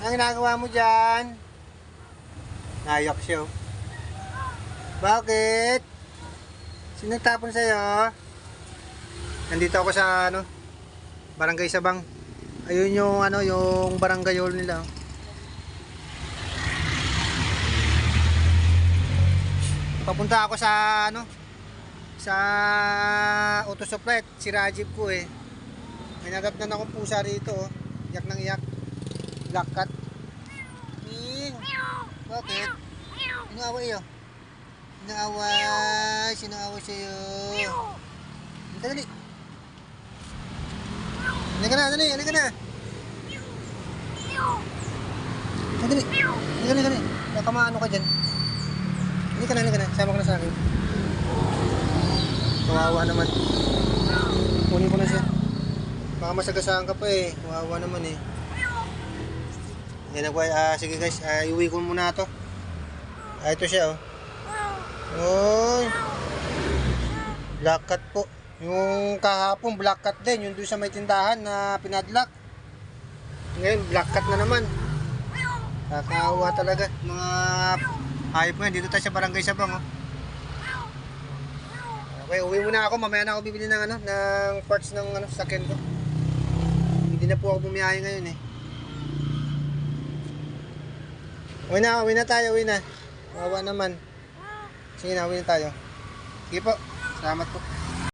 Ang ginagawa mo dyan? Nayak siya oh. Bakit? Sino nagtapon sa'yo? Nandito ako sa ano, Barangay Sabang. Ayun yung ano, yung barangay hall nila. Papunta ako sa ano, sa auto supply. Si Rajib ko eh. May nagapnan akong pusa rito oh. Iyak ng iyak. Black cat. Ming. Bakit? Inaaway iyo. Inaaway. Sinaaway sa'yo. Dali. Halika na, dali. Halika na. Dali. Halika na. Baka maano ka dyan. Halika na. Sama ka na sa akin. Kawawa naman. Kunin ko na siya. Baka masagasaan ka pa eh. Kawawa naman eh. Yan, sige guys, iuwi ko muna ito. Ito siya oh. Oy. Black cat po. Yung kahapon black cat din, yung doon sa may tindahan na pinadlock. Ngayon black cat na naman. Kakawa talaga mga hayop ngayon. Dito tayo sa Barangay Sabang oh. Okay, uwi muna ako. Mamaya na ako bibili ng ano, ng parts ng ano, sasakyan ko. Hindi na po ako bumiyahe ngayon eh. Uwi na tayo, uwi na. Wawa naman. Sige na, uwi na tayo. Sige po, salamat po.